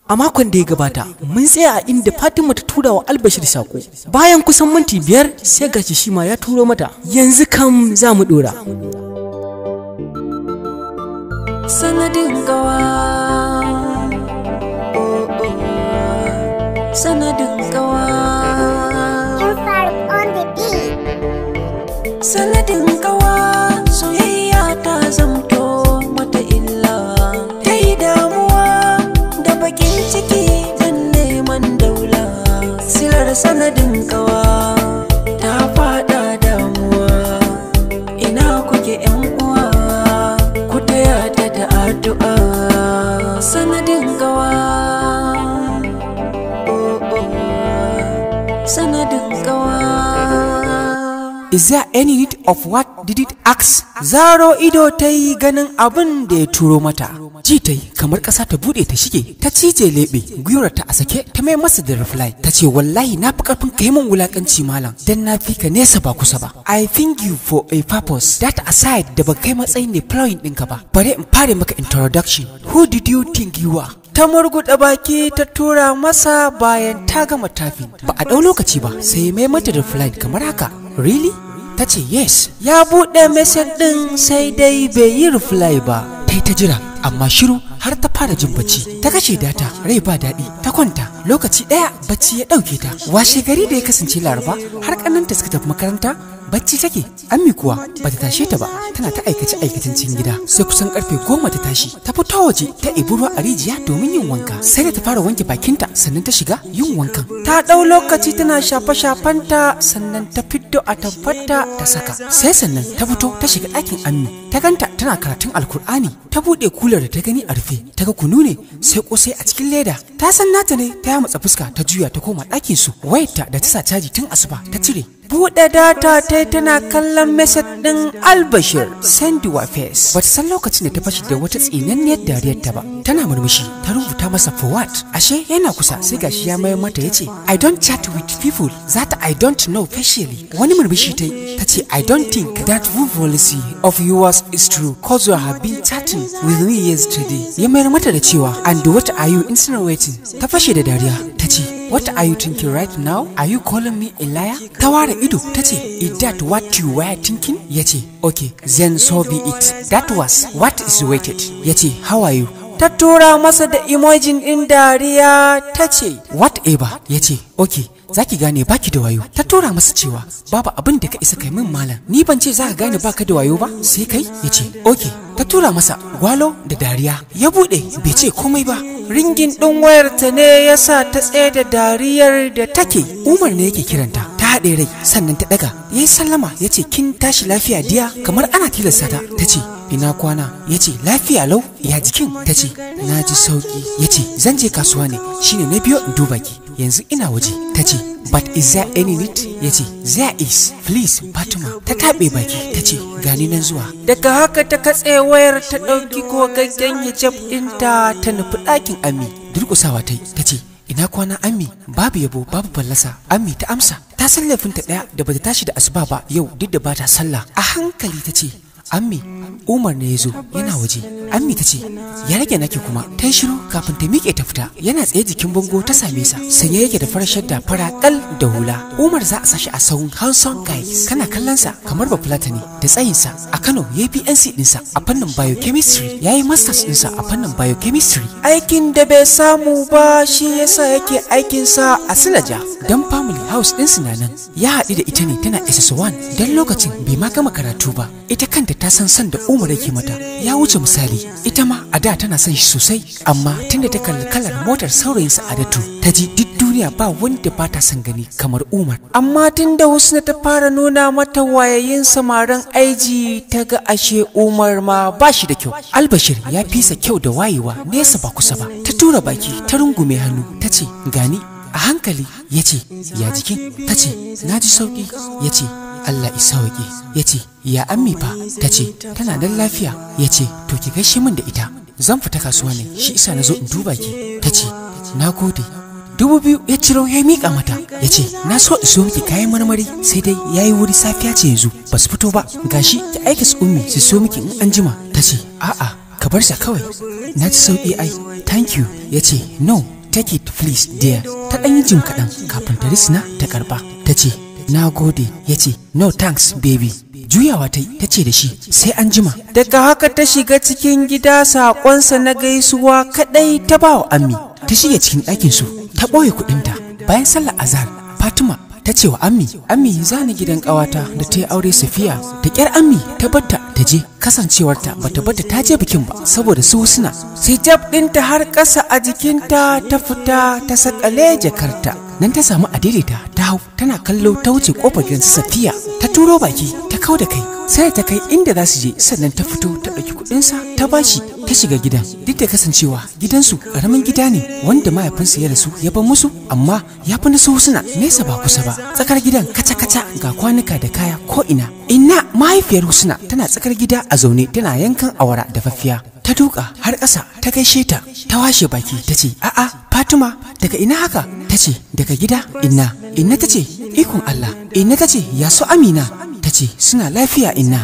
A makon da ya gabata, mun tsaya a inda Fatima ta tura wa Albashir sako. Bayan kusan minti 5 sai gashi shi ma ya turo mata. Yanzu kam za mu dora. Sanadin gawa, sanadin gawa, sanadin gawa, soyayya ta zamto mata illa. Ta yi damuwa da bakin ciki don neman daula. Silar sanadin gawa ta fada damuwa. Ina kuke 'yan uwa, ku taya ta da addu'a. Sanadin gawa, sanadin gawa. Is there any need of what did it ask? Zaro ido ta yi ganin abin da ya turo mata. Ji ta yi kamar ƙasa ta buɗe ta shige, ta cije leɓe, gwiwar ta a sake, ta mai masa da reply. Ta ce wallahi na fi ƙarfin ka yi min wulaƙanci malam, dan na fi ka nesa ba kusa ba. I think you for a purpose. That aside da ba kai matsayin ne plowing ɗinka ba. Bari in fara maka introduction. Who did you think you are? Ta murguɗa baki ta tura masa bayan ta gama tafi. Ba a ɗau lokaci ba sai mai mata da reply kamar haka. Really? Ta ce yes. Ya buɗe message ɗin sai dai bai yi reply ba. Ta jira amma shiru har ta fara jin bacci. Ta kashe data, rai ba daɗi, ta kwanta. Lokaci ɗaya bacci ya ɗauke ta. Washe gari da ya kasance Laraba har ƙannanta suka tafi makaranta, bacci take. Ammi kuwa bata tashe ta ba, tana ta aikace aikacen cikin gida. Sai kusan karfe 10 ta tashi, ta fito waje ta ibi ruwa a rijiya domin yin wanka. Sai da ta fara wanke bakinta sannan ta shiga yin wankan. Ta ɗau lokaci tana shafe-shafenta sannan ta fiddo a tabbatta ta saka. Sai sannan ta fito ta shiga ɗakin Ammi. Ta ganta tana karatun Alkur'ani. Ta buɗe kular da ta gani a rufe. Ta ga kunu ne sai kosai a cikin leda. Ta san nata ne, ta yamutsa fuska ta juya ta koma ɗakin su. Wayarta da ta sa caji tun asuba ta cire. Buɗe data ta tana kallon message ɗin Albashir, send your face. Bata san lokacin da ta fashi da wata tsinanniyar dariyar ta ba. Tana murmushi, ta rubuta masa for what? Ashe yana kusa sai gashi ya mayar mata yace I don't chat with people that I don't know facially. Wani murmushi ta ce I don't think that policy of yours is true cause you have been chatting with me yesterday. Ya mayar mata da cewa and what are you insinuating? Ta fashe da dariya ta ce what are you thinking right now? Are you calling me a liar? Ta ware ido ta ce is that what you were thinking? Ya ce okay then so be it. That was what is waited. Ya ce how are you? Ta tura masa da emojin ɗin dariya ta ce whatever. Ya ce okay zaki gane baki da wayo. Ta tura masa cewa babu abin da ka isa kai min malam, ni ban ce za ka gane baka da wayo ba sai kai. Ya ce okay. Ta tura masa gwalo da dariya. Ya bude bai ce komai ba. Ringin ɗin wayarta ne ya sa ta tsaye da dariyar da take. Umar ne yake kiranta. Ta haɗe rai sannan ta ɗaga. Ya yi sallama ya ce kin tashi lafiya diya, kamar ana tilasta ta. Ta ce ina kwana? Ya ce lafiya lau. Ya jikin? Ta ce na ji sauki. Ya ce zan je kasuwa ne shine na biyo in duba ki, yanzu ina waje. Ta ce but is there any need? Ya ce there is, please Fatima. Ta taɓe baki ta ce gani nan zuwa. Daga haka ta katse wayar ta ɗauki gogaggen hijab ɗinta ta nufi ɗakin Ammi. Durƙusawa ta yi ta ce ina kwana Ammi? Babu yabo babu fallasa. Ammi ta amsa. Ta san laifinta ɗaya da bata tashi da asuba ba yau duk da bata sallah. A hankali ta ce Ammi Umar ne ya zo yana waje. Ammi ta ce ya rage nake kuma. Ta yi shiru kafin ta miƙe ta fita. Yana tsaye jikin bango ta same sa sanye yake da farar shadda fara kal da hula. Umar za a sashi a sahun handsome guys. Kana kallon sa kamar ba fulatani da tsayinsa. A Kano ya yi PNC ɗinsa a fannin biochemistry, ya yi masters ɗinsa a fannin biochemistry. Aikin da bai samu ba shi yasa yake aikinsa a Silaja. Dan family house ɗinsu na nan. Ya haɗu da ita ne tana SS1 dan lokacin bai ma gama karatu ba. Ita kanta ta san san da Umar yake mata ya wuce misali. Ita ma a da tana son shi sosai, amma tunda ta kalli kalar motar saurayin Sa'adatu ta ji duk duniya ba wanda ba ta son gani kamar Umar. Amma tunda Husna ta fara nuna mata wayayin samaran aiji ta ga ashe Umar ma ba shi da kyau. Albashir ya fisa kyau da wayewa nesa ba kusa ba. Ta tura baki ta rungume hannu ta ce gani. A hankali ya ce ya jikin? Ta ce na ji sauki. Ya ce Allah isa sauki. Ya ce ya Ammi fa? Ta ce tana nan lafiya. Ya ce to ki gaishe min da ita, zan fita kasuwa ne shi isa na zo in duba ki. Ta ce na gode. 2000 ya ciro ya miƙa mata. Ya ce na so in so miki kayan marmari sai dai yayi wuri safiya ce yanzu ba su fito ba, gashi ki aika su ummi su so miki in an jima. Ta ce a'a ka bar sa kawai, na ji sauki ai, thank you. Ya ce no take it please dear. Ta ɗan yi jim kaɗan kafin ta risina ta karɓa. Ta ce, na gode. Ya ce, no thanks baby. Juyawa ta yi ta ce da shi sai an jima. Daga haka ta shiga cikin gida, saƙonsa na gaisuwa kaɗai ta ba wa Ammi. Ta shige cikin ɗakin su ta ɓoye kuɗinta. Bayan sallar azhar Fatima ta ce wa Ammi za ni gidan ƙawata da ta yi aure Safiya. Da ƙyar Ammi ta batta ta je, kasancewarta bata bata ta je bikin ba saboda su Husna. Sai jab ɗinta har ƙasa a jikinta ta fita ta sakale jakarta. Nan ta samu adaidaita ta hau tana kallo ta wuce kofar gidan Safiya. Ta turo baki ta kau da kai sai ta kai inda za su je, sannan ta fito ta ɗauki kuɗinsa ta bashi. Ta shiga gidan, duk da kasancewa gidansu ƙaramin gida ne wanda mahaifinsa ya rasu ya bar musu, amma ya fi na su Husna nesa ba kusa ba. Tsakar gidan kaca-kaca ga kwanuka da kaya ko ina. Inna mahaifiyar Husna tana tsakar gida a zaune tana yankan awara da faffiya. Ta duka har ƙasa ta gaishe ta, ta washe baki ta ce, a'a Fatima daga ina haka? Ta ce, daga gida Inna ta ce, ikon Allah. Inna ta ce, ya su Amina? Ta ce, suna lafiya Inna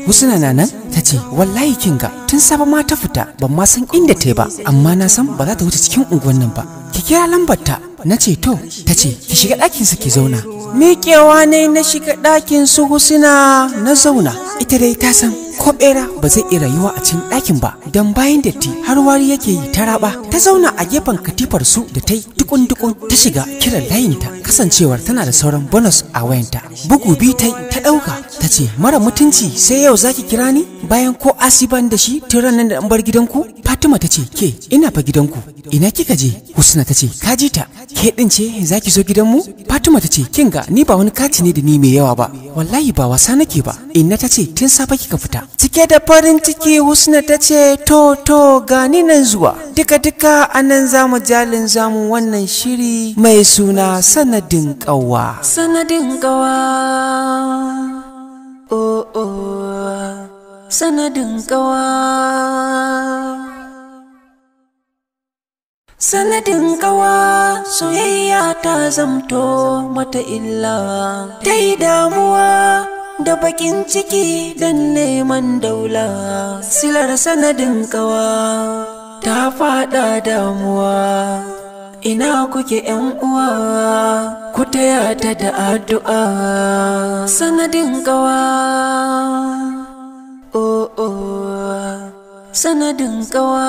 Husna na nan? Ta ce, wallahi kinga tun safe ma ta fita, ban ma san inda ta yi ba, amma na san ba za ta wuce cikin unguwan nan ba. Ki kira lambar ta. Na ce to. Ta ce, ki shiga ɗakinsa ki zauna. Miƙewa ne na shiga ɗakin su Husna na zauna. Ita dai ta san ko ɓera ba zai iya rayuwa a cikin ɗakin ba, don bayan datti har wari yake yi ta raba. Ta zauna a gefen katifar su da ta yi dukun-dukun. Ta shiga kiran layinta, kasancewar tana da sauran bonus a wayanta. Bugu biyu ta ɗauka. Ta ce, mara mutunci sai yau zaki kira ni bayan ko asiban da shi tun ranar da an bar gidanku? Fatima ta ce, ke ina fa gidanku. Ina kika je? Husna ta ce, ka ji ta. Ke ɗin ce zaki zo gidanmu? Fatima ta ce, kinga ni ba wani kati ne da ni mai yawa ba, wallahi ba wasa nake ba. Inna ta ce, tun safe kika fita. Cike da farin ciki Husna ta ce, to gani nan zuwa. Duka anan zamu jalin zamu wannan shiri mai suna sanadin ƙawa. Sanadin ƙawa. Sanadin ƙawa. Sanadin ƙawa, soyayya ta zamto mata illa. Ta yi damuwa da bakin ciki don neman daula. Silar sanadin ƙawa ta faɗa damuwa. Ina kuke ƴan uwa, ku taya ta da addu'a. Sanadin ƙawa. Sanadin ƙawa.